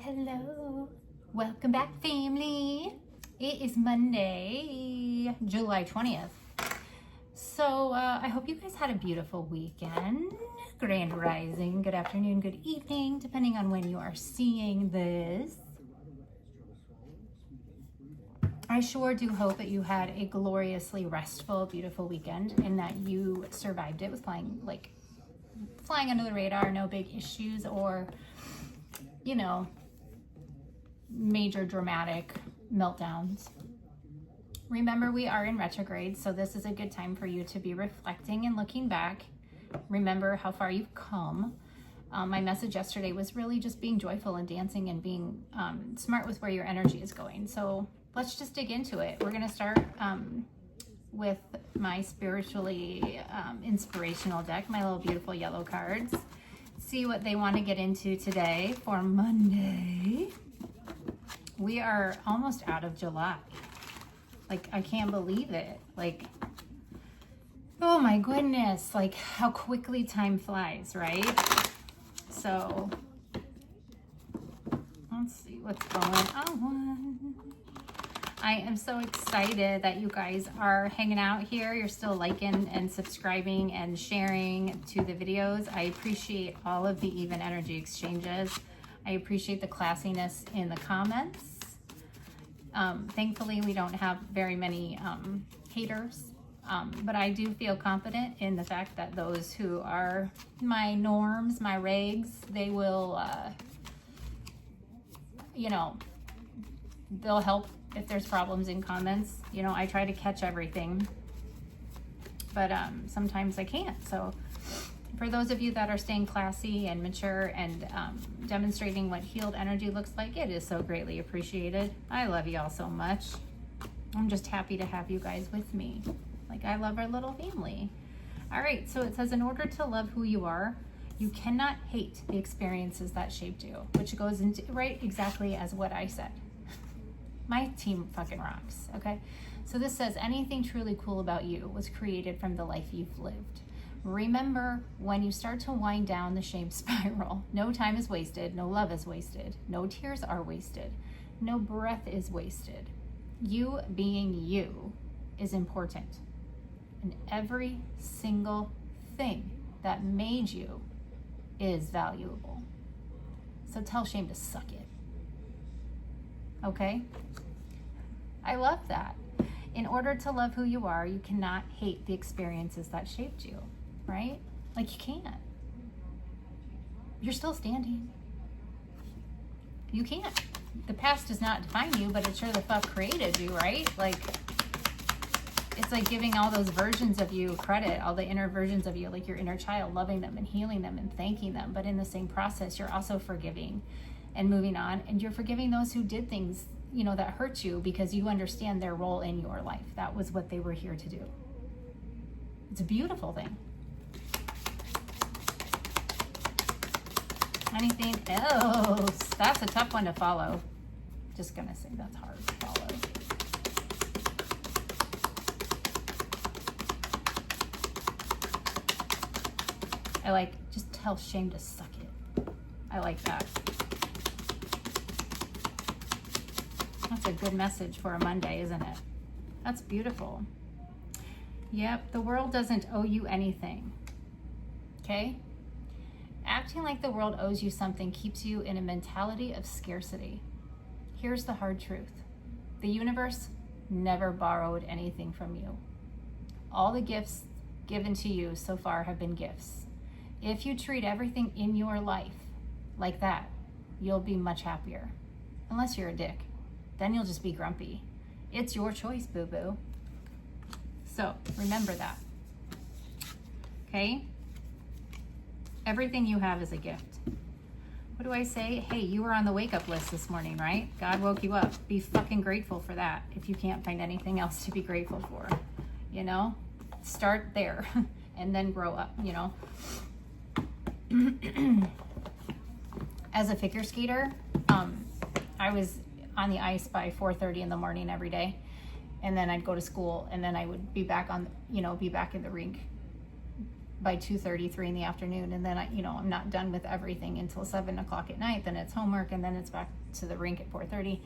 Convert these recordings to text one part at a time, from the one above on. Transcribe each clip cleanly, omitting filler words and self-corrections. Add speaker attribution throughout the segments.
Speaker 1: Hello, welcome back, family. It is Monday, July 20th. So I hope you guys had a beautiful weekend. Grand rising, good afternoon, good evening, depending on when you are seeing this. I sure do hope that you had a gloriously restful, beautiful weekend and that you survived it with flying under the radar, no big issues or, you know, major dramatic meltdowns. Remember, we are in retrograde, so this is a good time for you to be reflecting and looking back. Remember how far you've come. My message yesterday was really just being joyful and dancing and being smart with where your energy is going. So let's just dig into it. We're going to start with my spiritually inspirational deck, my little beautiful yellow cards. See what they want to get into today for Monday. We are almost out of July. Like, I can't believe it. Like, oh my goodness, like how quickly time flies, right? So let's see what's going on. I am so excited that you guys are hanging out here. You're still liking and subscribing and sharing to the videos. I appreciate all of the even energy exchanges. I appreciate the classiness in the comments. Thankfully, we don't have very many haters, but I do feel confident in the fact that those who are my norms, my regs, they will, you know, they'll help if there's problems in comments. You know, I try to catch everything, but sometimes I can't. So for those of you that are staying classy and mature and demonstrating what healed energy looks like, it is so greatly appreciated. I love you all so much. I'm just happy to have you guys with me. Like, I love our little family. All right, so it says, in order to love who you are, you cannot hate the experiences that shaped you, which goes into right exactly as what I said. My team fucking rocks, okay? So this says, anything truly cool about you was created from the life you've lived. Remember, when you start to wind down the shame spiral, no time is wasted, no love is wasted, no tears are wasted, no breath is wasted. You being you is important. And every single thing that made you is valuable. So tell shame to suck it. Okay? I love that. In order to love who you are, you cannot hate the experiences that shaped you. Right? Like, you can't. You're still standing. You can't. The past does not define you, but it sure the fuck created you, right? Like, it's like giving all those versions of you credit, all the inner versions of you, like your inner child, loving them and healing them and thanking them. But in the same process, you're also forgiving and moving on. And you're forgiving those who did things, you know, that hurt you because you understand their role in your life. That was what they were here to do. It's a beautiful thing. Anything else? That's a tough one to follow. Just gonna say that's hard to follow. I like, just tell shame to suck it. I like that. That's a good message for a Monday, isn't it? That's beautiful. Yep, the world doesn't owe you anything. Okay? Acting like the world owes you something keeps you in a mentality of scarcity. Here's the hard truth. The universe never borrowed anything from you. All the gifts given to you so far have been gifts. If you treat everything in your life like that, you'll be much happier. Unless you're a dick. Then you'll just be grumpy. It's your choice, boo-boo. So remember that. Okay? Everything you have is a gift. What do I say? Hey, you were on the wake-up list this morning, right? God woke you up. Be fucking grateful for that if you can't find anything else to be grateful for. You know? Start there and then grow up, you know? As a figure skater, I was on the ice by 4:30 in the morning every day. And then I'd go to school and then I would be back on, you know, be back in the rink by 2:33 in the afternoon, and then I'm not done with everything until 7 o'clock at night. Then it's homework, and then it's back to the rink at 4:30.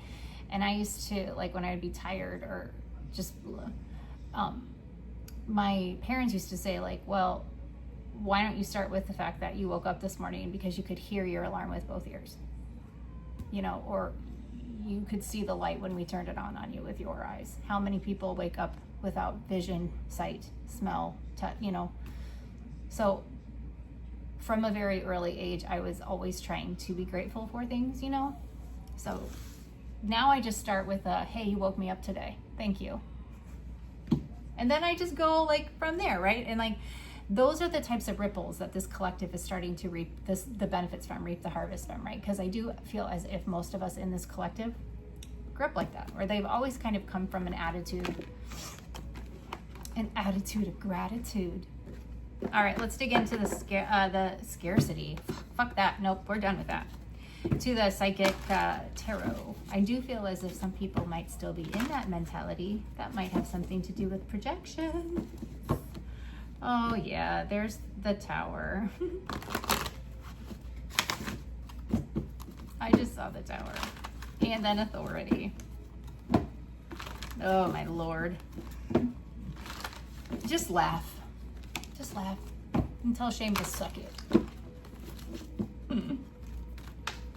Speaker 1: And I used to, like, when I would be tired or just my parents used to say, like, well, why don't you start with the fact that you woke up this morning because you could hear your alarm with both ears, or you could see the light when we turned it on you with your eyes. How many people wake up without vision, sight, smell, touch, So from a very early age, I was always trying to be grateful for things, So now I just start with hey, you woke me up today. Thank you. And then I just go like from there, right? And like, those are the types of ripples that this collective is starting to reap the benefits from, reap the harvest from, right? Because I do feel as if most of us in this collective grew up like that, or they've always kind of come from an attitude of gratitude. All right, let's dig into the scarcity. Fuck that. Nope, we're done with that. To the psychic tarot. I do feel as if some people might still be in that mentality. That might have something to do with projection. Oh yeah, there's the Tower. I just saw the Tower. And then Authority. Oh my Lord. Just laugh. Just laugh. And tell shame to suck it.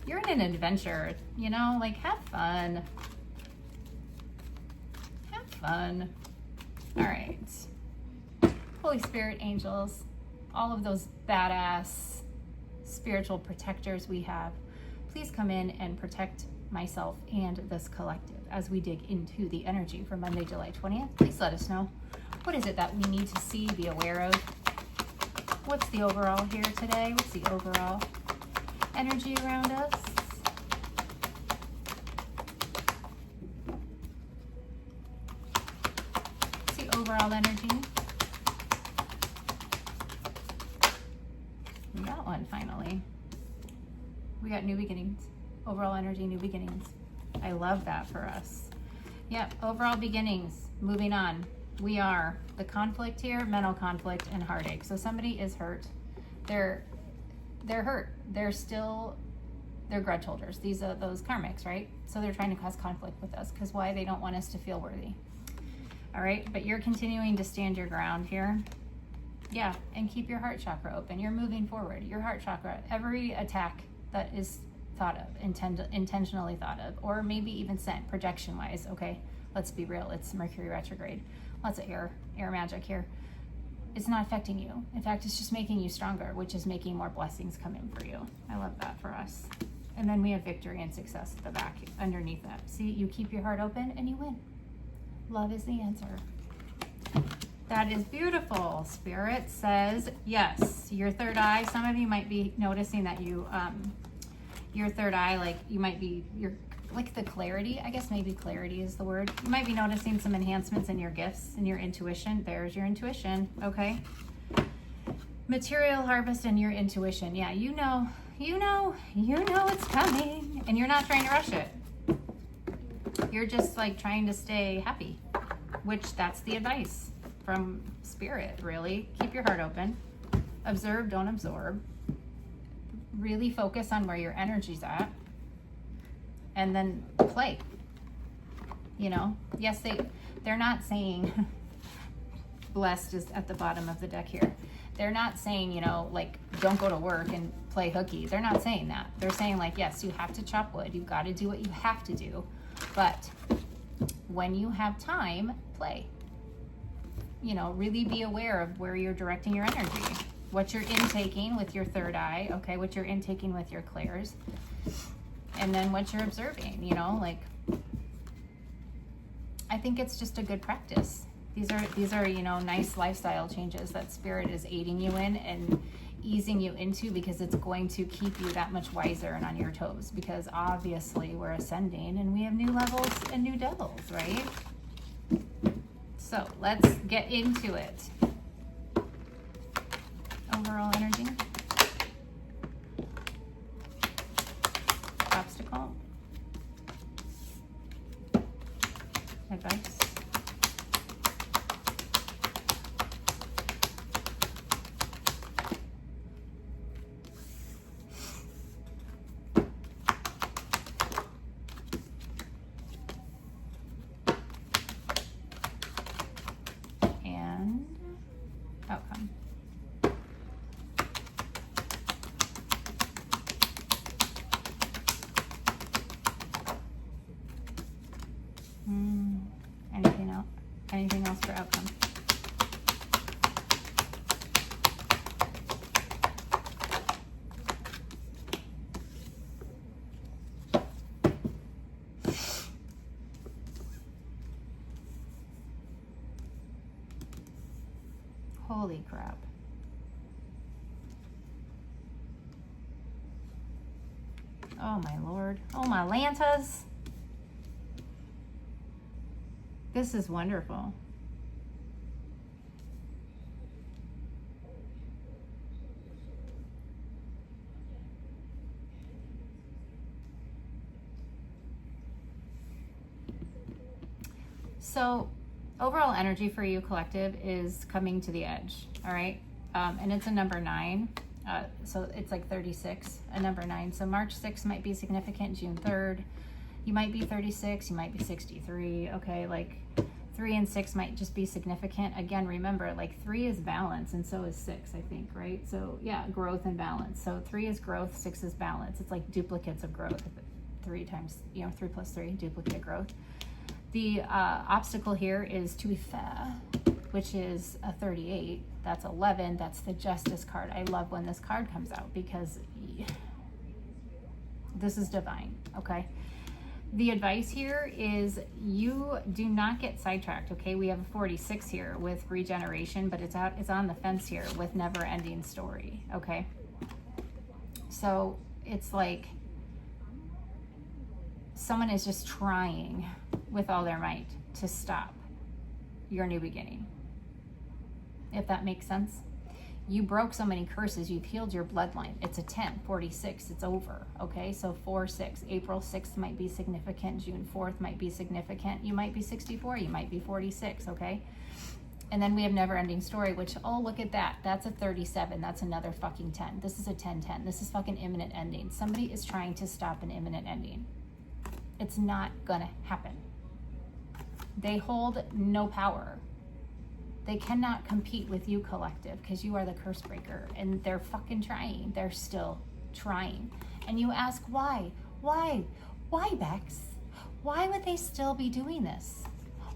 Speaker 1: You're in an adventure, like have fun. Have fun. All right. Holy Spirit, angels, all of those badass spiritual protectors we have, please come in and protect myself and this collective as we dig into the energy for Monday, July 20th. Please let us know. What is it that we need to see, be aware of? What's the overall here today? What's the overall energy around us? What's the overall energy? We got one finally. We got new beginnings. Overall energy, new beginnings. I love that for us. Yep, overall beginnings. Moving on. We are the conflict here, mental conflict and heartache. So somebody is hurt. They're hurt. They're grudge holders. These are those karmics, right? So they're trying to cause conflict with us because why? They don't want us to feel worthy. All right, but you're continuing to stand your ground here. Yeah, and keep your heart chakra open. You're moving forward. Your heart chakra, every attack that is thought of, intentionally thought of, or maybe even sent projection-wise, okay? Let's be real, it's Mercury retrograde. Lots of air magic here. It's not affecting you. In fact, it's just making you stronger, which is making more blessings come in for you. I love that for us. And then we have victory and success at the back underneath that. See, you keep your heart open and you win. Love is the answer. That is beautiful. Spirit says yes. Your third eye, some of you might be noticing that your third eye, like you might be, like the clarity, I guess maybe clarity is the word. You might be noticing some enhancements in your gifts and your intuition. There's your intuition, okay? Material harvest and your intuition. Yeah, you know it's coming and you're not trying to rush it. You're just like trying to stay happy, which that's the advice from Spirit, really. Keep your heart open. Observe, don't absorb. Really focus on where your energy's at. And then play. Yes, they're not saying, blessed is at the bottom of the deck here. They're not saying, like, don't go to work and play hooky. They're not saying that. They're saying, like, yes, you have to chop wood. You've got to do what you have to do. But when you have time, play. Really be aware of where you're directing your energy. What you're intaking with your third eye, okay? What you're intaking with your clairs. And then what you're observing, like, I think it's just a good practice. These are nice lifestyle changes that Spirit is aiding you in and easing you into, because it's going to keep you that much wiser and on your toes, because obviously we're ascending and we have new levels and new devils, right? So let's get into it. Overall energy. Obstacle. Advice. Anything else for outcome? Holy crap. Oh my Lord. Oh my Lantas. This is wonderful. So overall energy for you, collective, is coming to the edge. All right. And it's a number 9. So it's like 36, a number 9. So March 6th might be significant. June 3rd, you might be 36, you might be 63. Okay, like 3 and 6 might just be significant. Again, remember, like 3 is balance, and so is 6, I think, right? So yeah, growth and balance. So 3 is growth, 6 is balance. It's like duplicates of growth. 3 times, 3 plus 3, duplicate growth. The obstacle here is to be fair, which is a 38. That's 11. That's the Justice card. I love when this card comes out because this is divine, okay? The advice here is you do not get sidetracked, okay? We have a 46 here with regeneration, but it's on the fence here with never-ending story, okay? So it's like someone is just trying with all their might to stop your new beginning. If that makes sense. You broke so many curses, you've healed your bloodline. It's a 10, 46, it's over, okay? So 4, 6, April 6th might be significant, June 4th might be significant. You might be 64, you might be 46, okay? And then we have never ending story, which, oh, look at that. That's a 37, that's another fucking 10. This is a 10, 10. This is fucking imminent ending. Somebody is trying to stop an imminent ending. It's not gonna happen. They hold no power. They cannot compete with you, collective, because you are the curse breaker, and they're fucking trying. They're still trying. And you ask why? Why, Bex? Why would they still be doing this?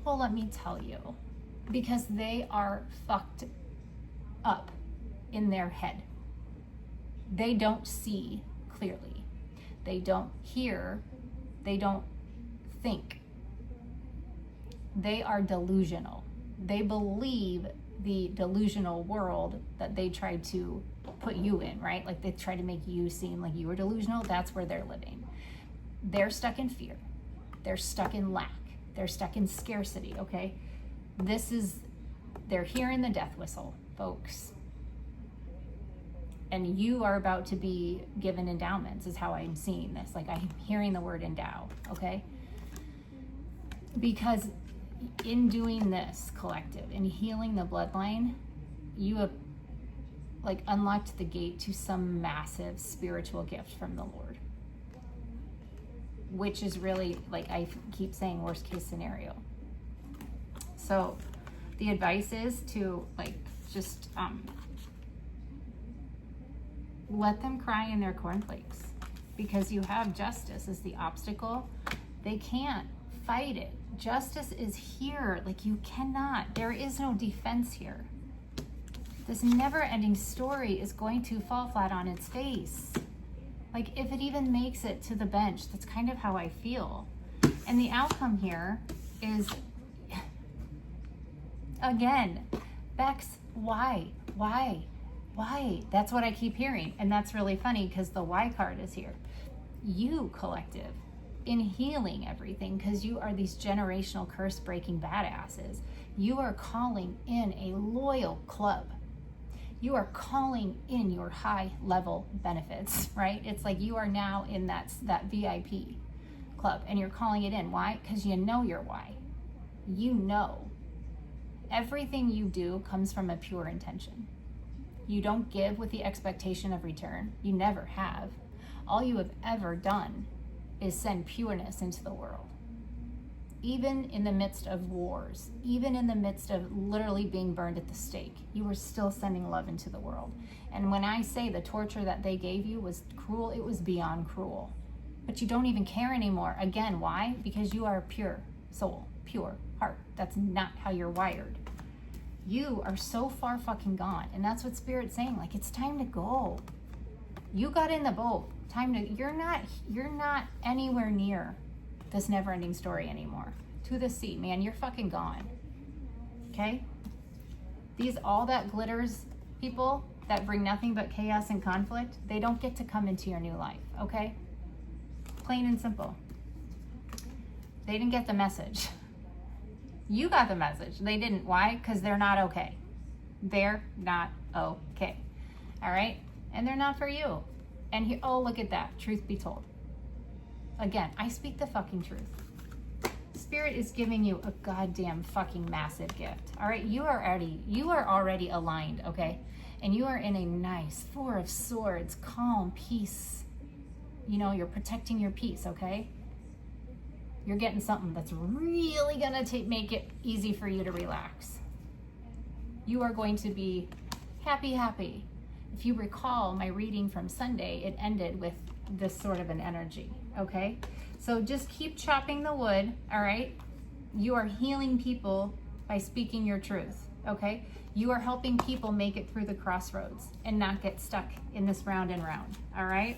Speaker 1: Well, let me tell you, because they are fucked up in their head. They don't see clearly. They don't hear. They don't think. They are delusional. They believe the delusional world that they tried to put you in, right? Like they tried to make you seem like you were delusional. That's where they're living. They're stuck in fear. They're stuck in lack. They're stuck in scarcity, okay? They're hearing the death whistle, folks. And you are about to be given endowments is how I'm seeing this. Like I'm hearing the word endow, okay? Because in doing this, collective, in healing the bloodline, you have like unlocked the gate to some massive spiritual gift from the Lord, which is really, like I keep saying, worst case scenario. So the advice is to like just let them cry in their cornflakes, because you have justice as the obstacle. They can't fight it. Justice is here. Like you cannot. There is no defense here. This never-ending story is going to fall flat on its face. Like if it even makes it to the bench, that's kind of how I feel. And the outcome here is, again, Bex, why? That's what I keep hearing. And that's really funny because the why card is here. You, collective, in healing everything, because you are these generational curse breaking badasses, you are calling in a loyal club. You are calling in your high level benefits, right? It's like you are now in that VIP club and you're calling it in. Why? Because you know your why. You know everything you do comes from a pure intention. You don't give with the expectation of return. You never have. All you have ever done is send pureness into the world. Even in the midst of wars, even in the midst of literally being burned at the stake, you were still sending love into the world. And when I say the torture that they gave you was cruel, it was beyond cruel. But you don't even care anymore. Again, why? Because you are a pure soul, pure. heart. That's not how you're wired. You are so far fucking gone. And that's what Spirit's saying. Like, it's time to go. You got in the boat. Time to, you're not anywhere near this never-ending story anymore. To the sea, man, you're fucking gone. Okay? All that glitters people that bring nothing but chaos and conflict, they don't get to come into your new life, okay? Plain and simple. They didn't get the message. You got the message. They didn't. Why? Because they're not okay. They're not okay. All right? And they're not for you. And oh, look at that. Truth be told. Again, I speak the fucking truth. Spirit is giving you a goddamn fucking massive gift. All right? You are already aligned, okay? And you are in a nice Four of Swords, calm, peace. You know, you're protecting your peace, okay? You're getting something that's really gonna make it easy for you to relax. You are going to be happy. If you recall my reading from Sunday, it ended with this sort of an energy, okay? So just keep chopping the wood, all right? You are healing people by speaking your truth, okay? You are helping people make it through the crossroads and not get stuck in this round and round, all right?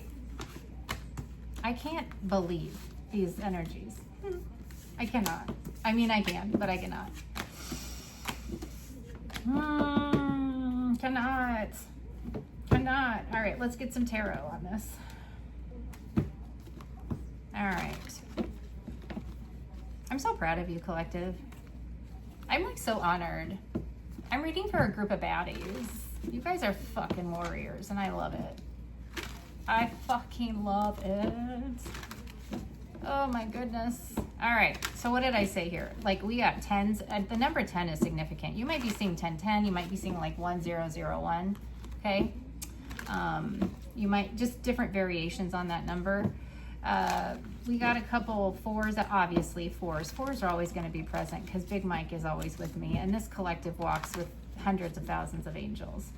Speaker 1: I can't believe these energies. I cannot. I mean, I can, but I cannot. Cannot. All right, let's get some tarot on this. All right. I'm so proud of you, collective. I'm like so honored. I'm reading for a group of baddies. You guys are fucking warriors, and I love it. I fucking love it. Oh my goodness. All right, so what did I say here? Like, we got 10s. The number 10 is significant. You might be seeing 1010. You might be seeing like 1001. Okay. You might just different variations on that number. We got a couple 4s, obviously 4s. 4s are always going to be present because Big Mike is always with me, and this collective walks with hundreds of thousands of angels.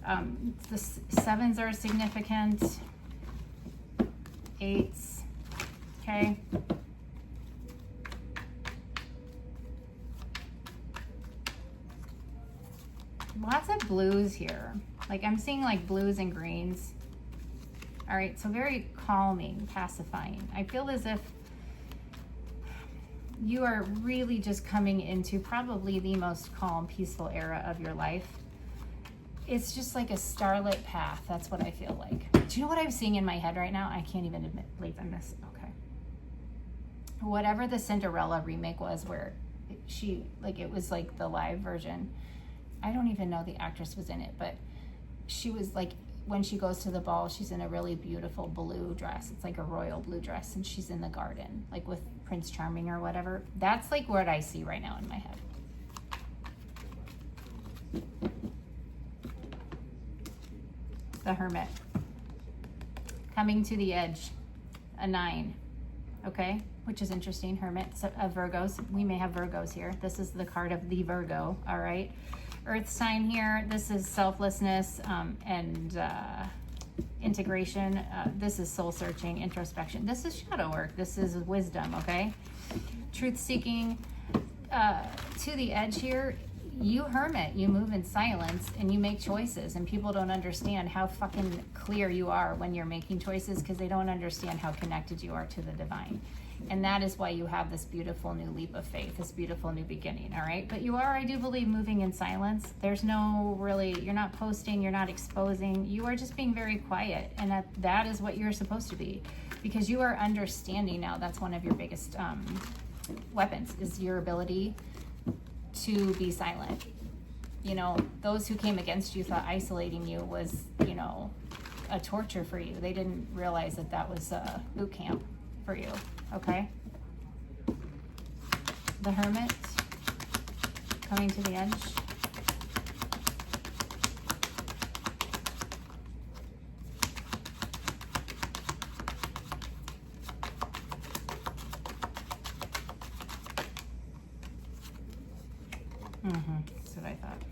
Speaker 1: The 7s are significant. 8s, okay. Lots of blues here. Like, I'm seeing like blues and greens. All right, so very calming, pacifying. I feel as if you are really just coming into probably the most calm, peaceful era of your life. It's just like a starlit path. That's what I feel like. Do you know what I'm seeing in my head right now? I can't even believe I missed it. Okay. Whatever the Cinderella remake was, where it was like the live version. I don't even know the actress was in it, but she was like, when she goes to the ball, she's in a really beautiful blue dress. It's like a royal blue dress, and she's in the garden, like with Prince Charming or whatever. That's like what I see right now in my head. The Hermit. Coming to the edge. A 9. Okay? Which is interesting. Hermit. So, Virgos. We may have Virgos here. This is the card of the Virgo. All right? Earth sign here. This is selflessness and integration. This is soul searching, introspection. This is shadow work. This is wisdom, okay? Truth seeking. To the edge here, you hermit. You move in silence and you make choices, and people don't understand how fucking clear you are when you're making choices because they don't understand how connected you are to the divine. And that is why you have this beautiful new leap of faith, this beautiful new beginning, all right? But you are, I do believe, moving in silence. There's no really, you're not posting, you're not exposing. You are just being very quiet. And that is what you're supposed to be, because you are understanding now. That's one of your biggest weapons, is your ability to be silent. You know, those who came against you thought isolating you was, you know, a torture for you. They didn't realize that that was a boot camp for you. Okay. The Hermit. Coming to the edge. That's what I thought.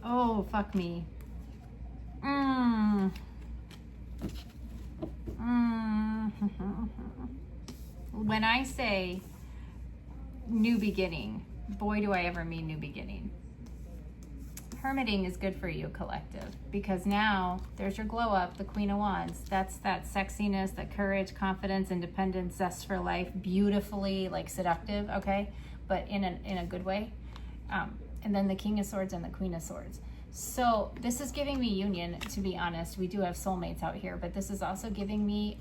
Speaker 1: Oh, fuck me. when I say new beginning, boy, do I ever mean new beginning. Hermiting is good for you, collective, because now there's your glow up, the Queen of Wands. That's that sexiness, that courage, confidence, independence, zest for life, beautifully like seductive, okay, but in a good way. And then the King of Swords and the Queen of Swords. So this is giving me union, to be honest. We do have soulmates out here, but this is also giving me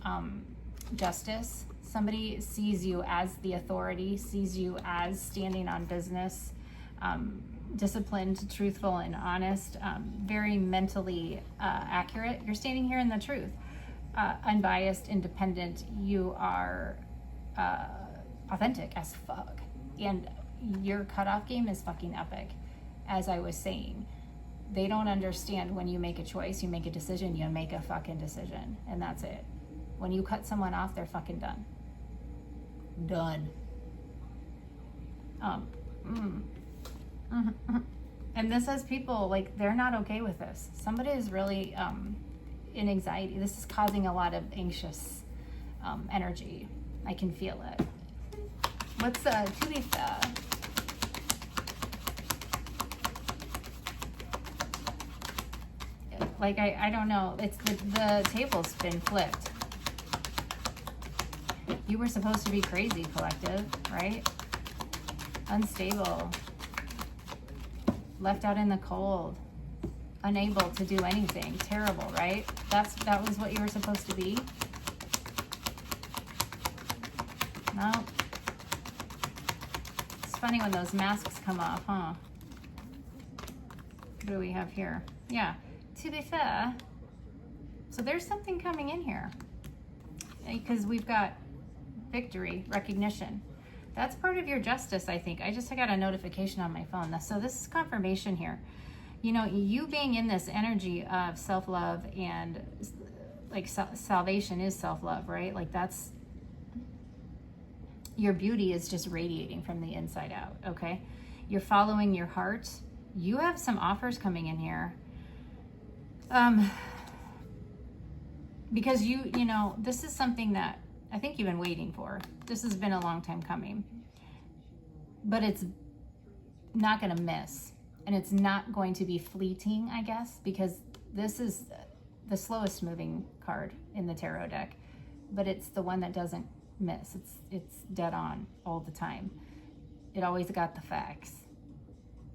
Speaker 1: justice. Somebody sees you as the authority, sees you as standing on business, disciplined, truthful, and honest, very mentally accurate. You're standing here in the truth. Unbiased, independent. You are authentic as fuck. And your cutoff game is fucking epic. As I was saying, they don't understand when you make a choice, you make a decision, you make a fucking decision. And that's it. When you cut someone off, they're fucking done. Done. And this has people, like, they're not okay with this. Somebody is really in anxiety. This is causing a lot of anxious energy. I can feel it. What's Tulitha? Like, I don't know. It's the table's been flipped. You were supposed to be crazy, collective, right? Unstable. Left out in the cold. Unable to do anything. Terrible, right? That was what you were supposed to be? No. It's funny when those masks come off, huh? What do we have here? Yeah. To be fair, so there's something coming in here. Because we've got victory, recognition. That's part of your justice, I think. I just got a notification on my phone. So this is confirmation here. You know, you being in this energy of self-love and like salvation is self-love, right? Like that's, your beauty is just radiating from the inside out, okay? You're following your heart. You have some offers coming in here. Because you know, this is something that I think you've been waiting for. This has been a long time coming, but it's not going to miss, and it's not going to be fleeting, I guess, because this is the slowest moving card in the tarot deck, but it's the one that doesn't miss. It's dead on all the time. It always got the facts,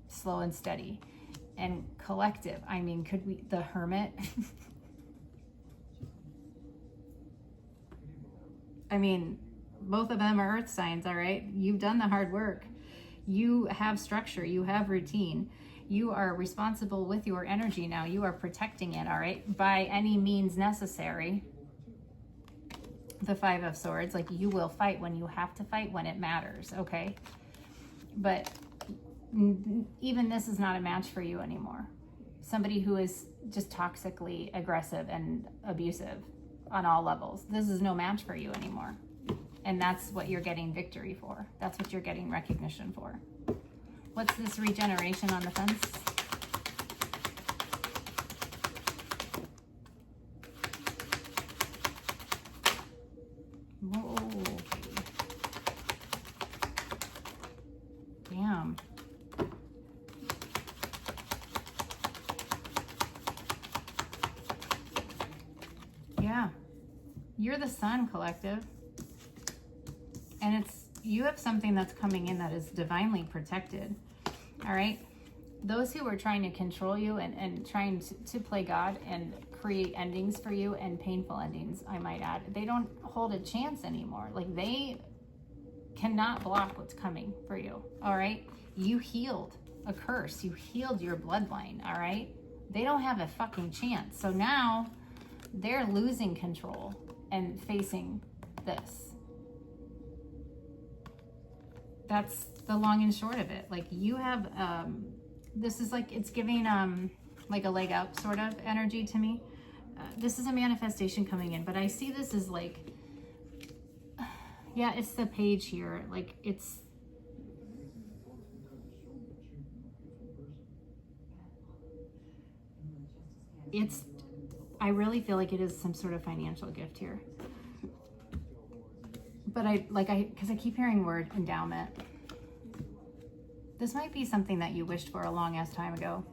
Speaker 1: slow and steady. And collective, I mean, could we, the Hermit? I mean, both of them are earth signs, all right? You've done the hard work. You have structure, you have routine. You are responsible with your energy now. You are protecting it, all right? By any means necessary. The Five of Swords, like you will fight when you have to fight, when it matters, okay? But even this is not a match for you anymore. Somebody who is just toxically aggressive and abusive on all levels. This is no match for you anymore. And that's what you're getting victory for. That's what you're getting recognition for. What's this regeneration on the fence? Whoa. Damn. Yeah. You're the sun, collective. And you have something that's coming in that is divinely protected. All right? Those who are trying to control you and trying to play God and create endings for you, and painful endings, I might add, they don't hold a chance anymore. Like, they cannot block what's coming for you. All right? You healed a curse. You healed your bloodline. All right? They don't have a fucking chance. So now they're losing control and facing this. That's the long and short of it. Like, you have, this is like, it's giving like a leg up sort of energy to me. This is a manifestation coming in, but I see this as like, yeah, it's the page here. Like, I really feel like it is some sort of financial gift here. But because I keep hearing word endowment. This might be something that you wished for a long ass time ago.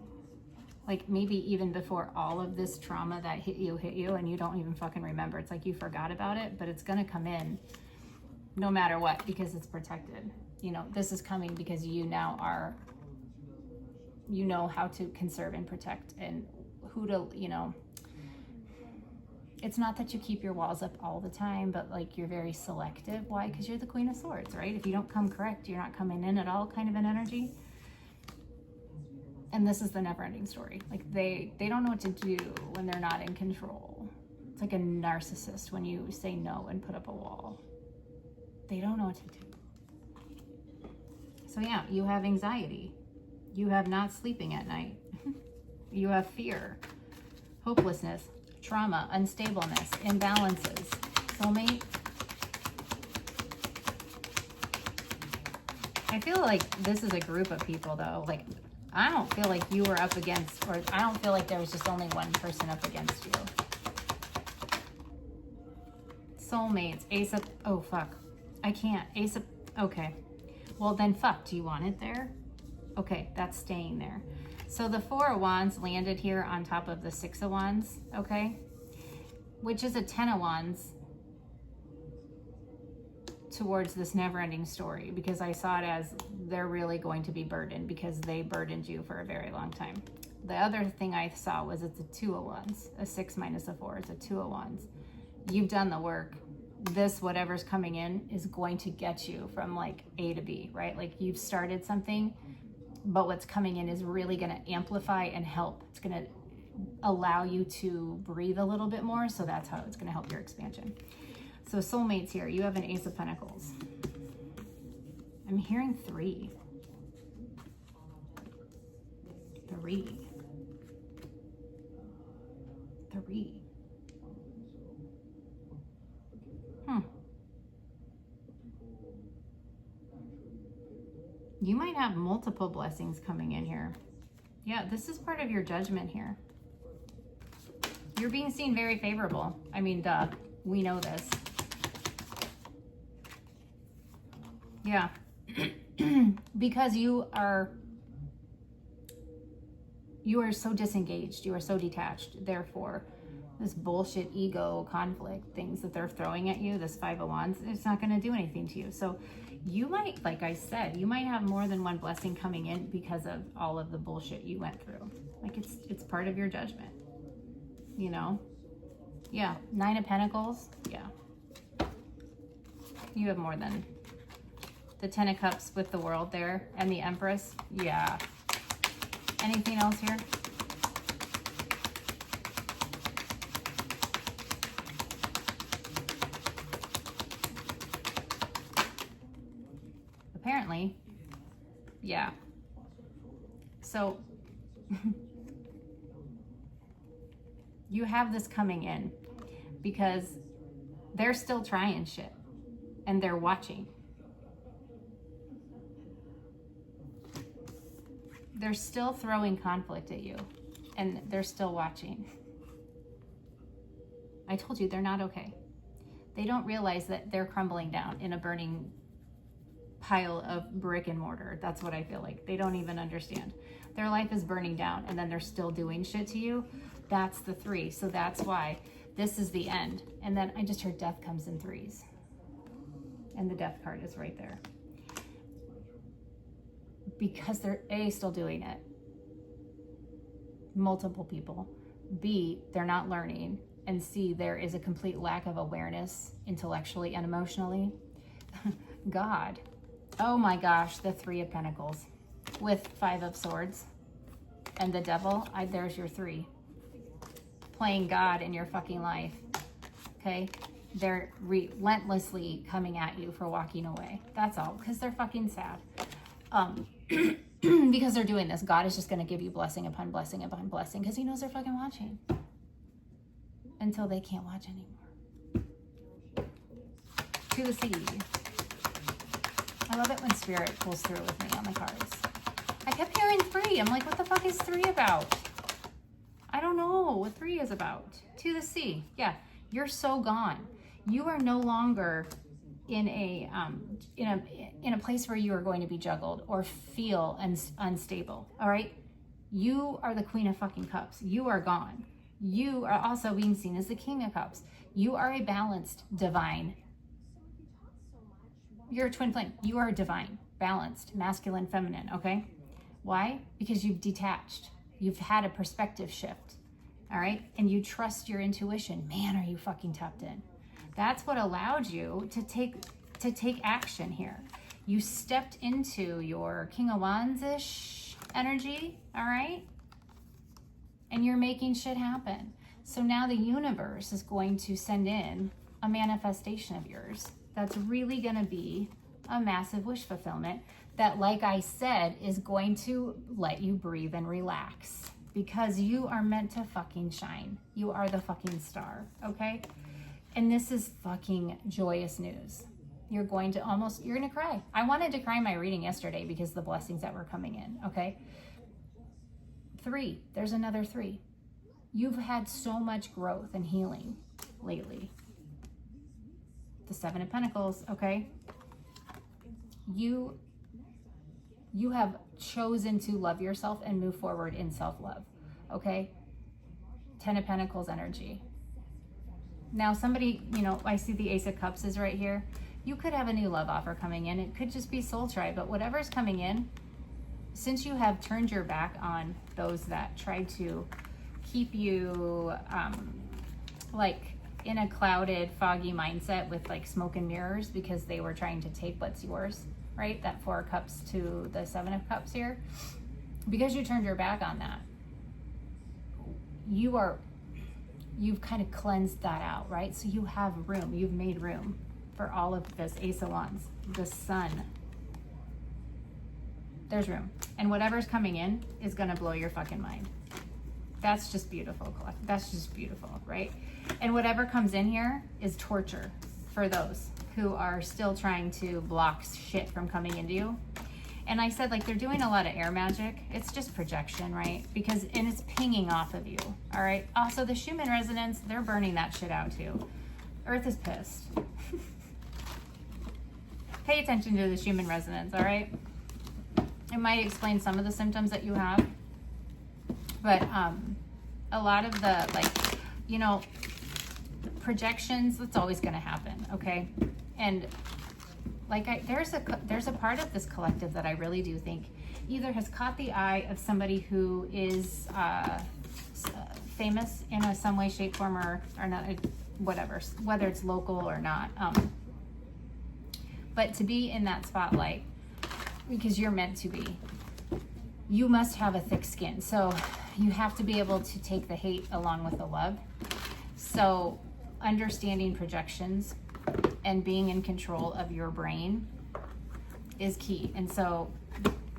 Speaker 1: Like maybe even before all of this trauma that hit you and you don't even fucking remember. It's like you forgot about it, but it's gonna come in no matter what because it's protected. You know, this is coming because you now are, you know how to conserve and protect and who to, you know, it's not that you keep your walls up all the time, but like you're very selective. Why? Because you're the Queen of Swords, right? If you don't come correct, you're not coming in at all kind of an energy. And this is the never-ending story. Like they don't know what to do when they're not in control. It's like a narcissist when you say no and put up a wall. They don't know what to do. So yeah, you have anxiety. You have not sleeping at night. You have fear, hopelessness, trauma, unstableness, imbalances. Soulmate. I feel like this is a group of people though. Like, I don't feel like you were up against, or I don't feel like there was just only one person up against you. Soulmates, Ace of, oh fuck. I can't. Ace of, okay. Well then fuck, do you want it there? Okay, that's staying there. So the Four of Wands landed here on top of the Six of Wands, okay? Which is a Ten of Wands towards this never-ending story, because I saw it as they're really going to be burdened because they burdened you for a very long time. The other thing I saw was it's a Two of Wands. A 6 minus a 4 is a Two of Wands. You've done the work. This, whatever's coming in, is going to get you from like A to B, right? Like you've started something, but what's coming in is really going to amplify and help. It's going to allow you to breathe a little bit more. So that's how it's going to help your expansion. So soulmates here, you have an Ace of Pentacles. I'm hearing 3. 3. 3. You might have multiple blessings coming in here. Yeah, this is part of your judgment here. You're being seen very favorable. I mean, duh, we know this. Yeah, because you are so disengaged. You are so detached. Therefore, this bullshit ego conflict things that they're throwing at you, this Five of Wands, it's not going to do anything to you. So you might, like I said, you might have more than one blessing coming in because of all of the bullshit you went through. Like it's part of your judgment, you know? Yeah, 9 of Pentacles. Yeah. You have more than the 10 of Cups with the World there and the Empress. Yeah. Anything else here? Apparently, yeah. So you have this coming in because they're still trying shit and they're watching. They're still throwing conflict at you and they're still watching. I told you they're not okay. They don't realize that they're crumbling down in a burning pile of brick and mortar. That's what I feel like. They don't even understand. Their life is burning down and then they're still doing shit to you. That's the 3. So that's why this is the end. And then I just heard death comes in 3s. And the death card is right there. Because they're A, still doing it. Multiple people. B, they're not learning. And C, there is a complete lack of awareness intellectually and emotionally. God. Oh my gosh, the 3 of Pentacles with 5 of Swords and the Devil. There's your 3. Playing God in your fucking life. Okay? They're relentlessly coming at you for walking away. That's all. Because they're fucking sad. Because they're doing this. God is just going to give you blessing upon blessing upon blessing because he knows they're fucking watching. Until they can't watch anymore. To the sea. I love it when Spirit pulls through with me on the cards. I kept hearing 3. I'm like, what the fuck is 3 about? I don't know what 3 is about. To the sea. Yeah, you're so gone. You are no longer in a place where you are going to be juggled or feel unstable. All right, you are the Queen of fucking Cups. You are gone. You are also being seen as the King of Cups. You are a balanced divine. You're a twin flame. You are divine, balanced, masculine, feminine. Okay, why? Because you've detached. You've had a perspective shift. All right, and you trust your intuition. Man, are you fucking tapped in? That's what allowed you to take action here. You stepped into your King of Wands-ish energy, all right? And you're making shit happen. So now the universe is going to send in a manifestation of yours that's really gonna be a massive wish fulfillment that, like I said, is going to let you breathe and relax because you are meant to fucking shine. You are the fucking star, okay? And this is fucking joyous news. You're gonna cry. I wanted to cry in my reading yesterday because the blessings that were coming in, okay? 3, there's another 3. You've had so much growth and healing lately. The 7 of Pentacles, okay? You have chosen to love yourself and move forward in self-love, okay? 10 of Pentacles energy. Now somebody, I see the Ace of Cups is right here. You could have a new love offer coming in. It could just be soul tribe, but whatever's coming in, since you have turned your back on those that tried to keep you like in a clouded, foggy mindset with like smoke and mirrors because they were trying to take what's yours, right? That 4 of Cups to the 7 of Cups here. Because you turned your back on that, you've kind of cleansed that out, right? So you have room, you've made room for all of this Ace of Wands, the Sun. There's room. And whatever's coming in is gonna blow your fucking mind. That's just beautiful. That's just beautiful, right? And whatever comes in here is torture for those who are still trying to block shit from coming into you. And I said, like, they're doing a lot of air magic. It's just projection, right? And it's pinging off of you, all right? Also, the Schumann resonance, they're burning that shit out too. Earth is pissed. Pay attention to the Schumann resonance, all right? It might explain some of the symptoms that you have. But a lot of the, projections, that's always going to happen, okay? And there's a part of this collective that I really do think either has caught the eye of somebody who is famous in some way, shape, form, or not, whatever, whether it's local or not. But to be in that spotlight, because you're meant to be, you must have a thick skin. So you have to be able to take the hate along with the love. So understanding projections and being in control of your brain is key. And so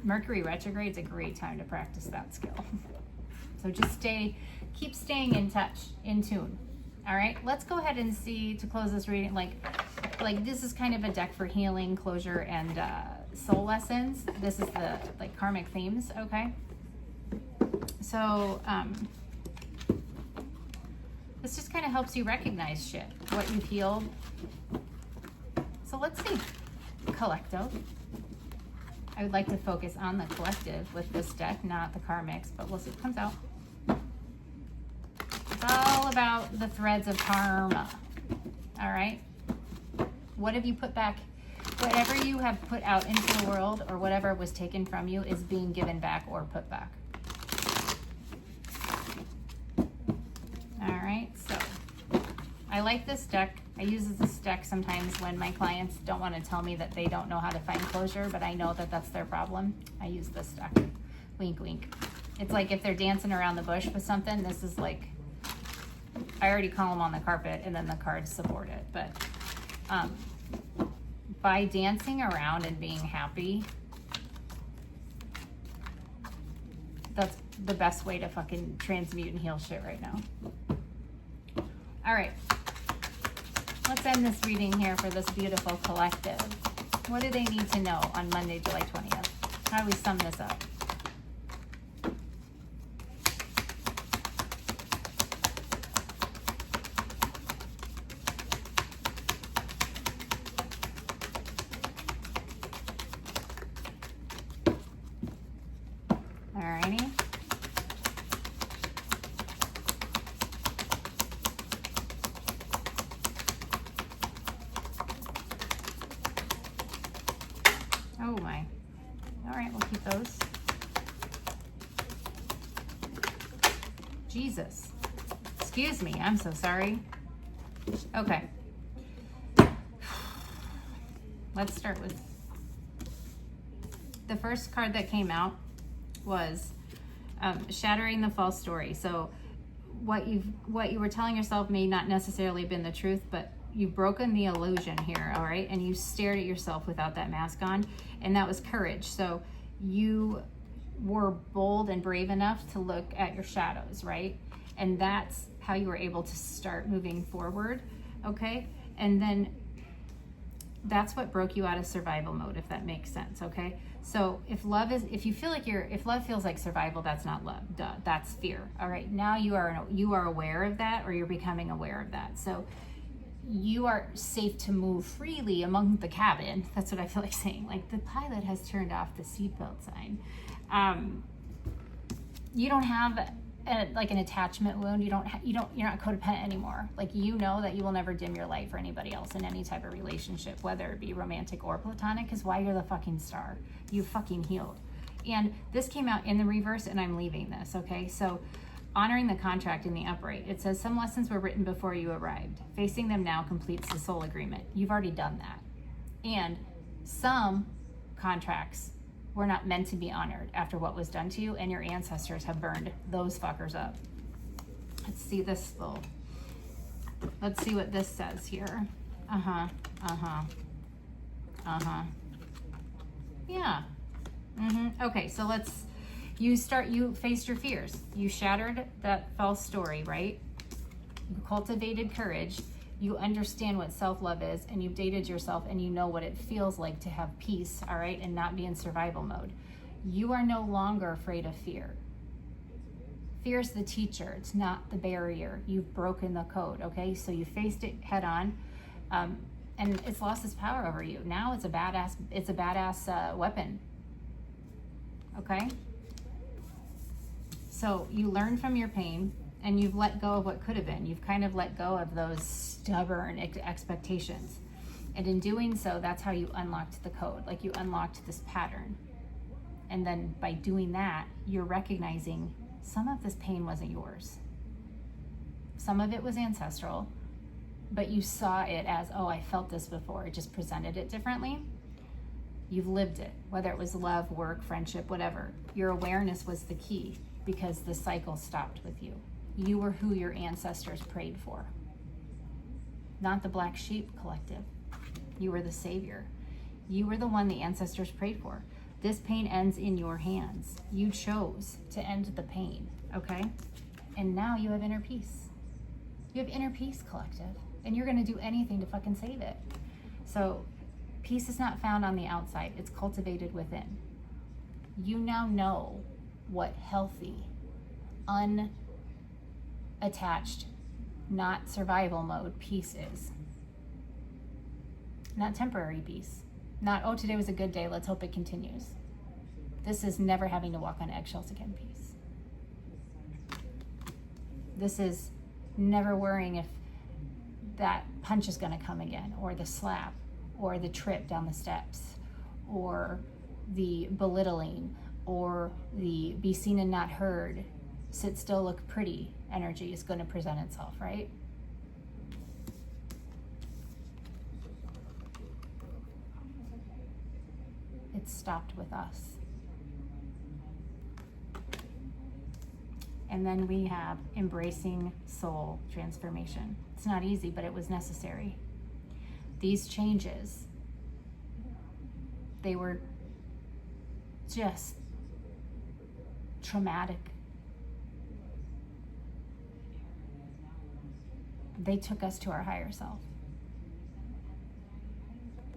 Speaker 1: Mercury retrograde is a great time to practice that skill. So just keep staying in touch, in tune. All right, let's go ahead and see, to close this reading, like this is kind of a deck for healing, closure, and soul lessons. This is the karmic themes, okay? So this just kind of helps you recognize shit, what you've healed. So let's see, collective. I would like to focus on the collective with this deck, not the karmics, but we'll see what comes out. It's all about the threads of karma, all right? What have you put back? Whatever you have put out into the world or whatever was taken from you is being given back or put back. All right, so I like this deck. I use this deck sometimes when my clients don't want to tell me that they don't know how to find closure, but I know that that's their problem. I use this deck. Wink, wink. It's like if they're dancing around the bush with something, this is like, I already call them on the carpet and then the cards support it. But by dancing around and being happy, that's the best way to fucking transmute and heal shit right now. All right. Let's end this reading here for this beautiful collective. What do they need to know on Monday, July 20th? How do we sum this up? Alrighty. Oh my. All right, we'll keep those. Jesus. Excuse me, I'm so sorry. Okay. Let's start with the first card that came out was shattering the false story. So what you were telling yourself may not necessarily have been the truth, but you've broken the illusion here, all right? And you stared at yourself without that mask on, and that was courage. So you were bold and brave enough to look at your shadows, right? And that's how you were able to start moving forward, okay? And then that's what broke you out of survival mode, if that makes sense, okay? So if love feels like survival, that's not love, duh, that's fear, all right? Now you are aware of that, or you're becoming aware of that. So you are safe to move freely among the cabin. That's what I feel like saying. Like, the pilot has turned off the seatbelt sign. You don't have like an attachment wound. You're not codependent anymore. Like, you know that you will never dim your light for anybody else in any type of relationship, whether it be romantic or platonic, because why, you're the fucking star. You fucking healed. And this came out in the reverse, and I'm leaving this, okay? So honoring the contract in the upright, it says some lessons were written before you arrived. Facing them now completes the soul agreement. You've already done that. And some contracts were not meant to be honored after what was done to you, and your ancestors have burned those fuckers up. Let's see this little, let's see what this says here. Yeah. Okay, so you faced your fears. You shattered that false story, right? You cultivated courage. You understand what self-love is, and you've dated yourself, and you know what it feels like to have peace, all right, and not be in survival mode. You are no longer afraid of fear. Fear is the teacher. It's not the barrier. You've broken the code, okay? So you faced it head on, and it's lost its power over you. Now it's a badass weapon, okay? So you learn from your pain, and you've let go of what could have been. You've kind of let go of those stubborn expectations. And in doing so, that's how you unlocked the code. Like, you unlocked this pattern. And then by doing that, you're recognizing some of this pain wasn't yours. Some of it was ancestral, but you saw it as, oh, I felt this before. It just presented it differently. You've lived it, whether it was love, work, friendship, whatever. Your awareness was the key, because the cycle stopped with you. You were who your ancestors prayed for, not the Black Sheep Collective. You were the savior. You were the one the ancestors prayed for. This pain ends in your hands. You chose to end the pain, okay? And now you have inner peace. You have inner peace, collective, and you're gonna do anything to fucking save it. So peace is not found on the outside, it's cultivated within. You now know what healthy, unattached, not survival mode peace is. Not temporary peace. Not, oh, today was a good day, let's hope it continues. This is never having to walk on eggshells again peace. This is never worrying if that punch is gonna come again, or the slap, or the trip down the steps, or the belittling, or the be seen and not heard, sit still, look pretty energy is going to present itself, right? It stopped with us. And then we have embracing soul transformation. It's not easy, but it was necessary. These changes, they were just traumatic. They took us to our higher self.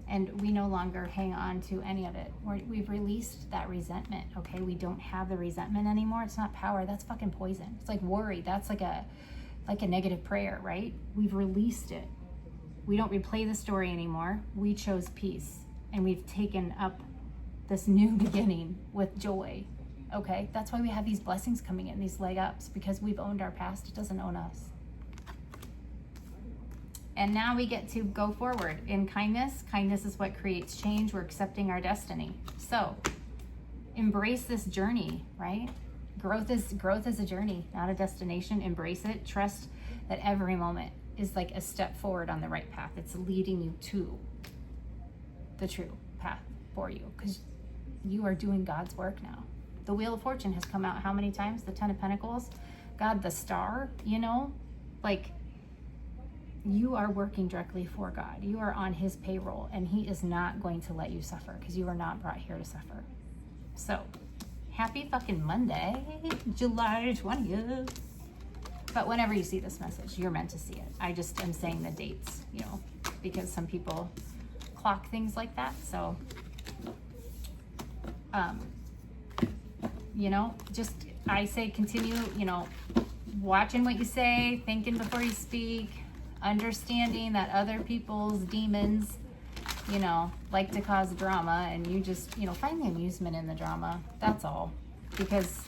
Speaker 1: And we no longer hang on to any of it. We've released that resentment, okay? We don't have the resentment anymore. It's not power, that's fucking poison. It's like worry, that's like a negative prayer, right? We've released it. We don't replay the story anymore. We chose peace, and we've taken up this new beginning with joy. Okay, that's why we have these blessings coming in, these leg ups, because we've owned our past. It doesn't own us. And now we get to go forward in kindness. Kindness is what creates change. We're accepting our destiny. So embrace this journey, right? Growth is a journey, not a destination. Embrace it. Trust that every moment is like a step forward on the right path. It's leading you to the true path for you, because you are doing God's work now. The Wheel of Fortune has come out how many times? The Ten of Pentacles, God, the Star, you know, like you are working directly for God. You are on his payroll, and he is not going to let you suffer, because you are not brought here to suffer. So happy fucking Monday, July 20th. But whenever you see this message, you're meant to see it. I just am saying the dates, you know, because some people clock things like that. So, you know, just, I say continue, you know, watching what you say, thinking before you speak, understanding that other people's demons, you know, like to cause drama, and you just, you know, find the amusement in the drama. That's all. Because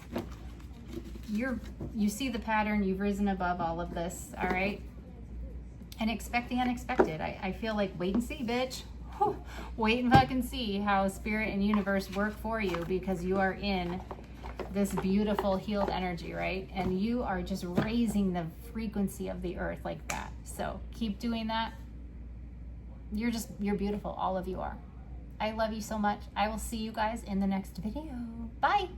Speaker 1: you see the pattern, you've risen above all of this, all right? And expect the unexpected. I feel like wait and see, bitch. Whew. Wait and fucking see how spirit and universe work for you, because you are in this beautiful healed energy, right? And you are just raising the frequency of the earth like that. So keep doing that. You're beautiful. All of you are. I love you so much. I will see you guys in the next video. Bye.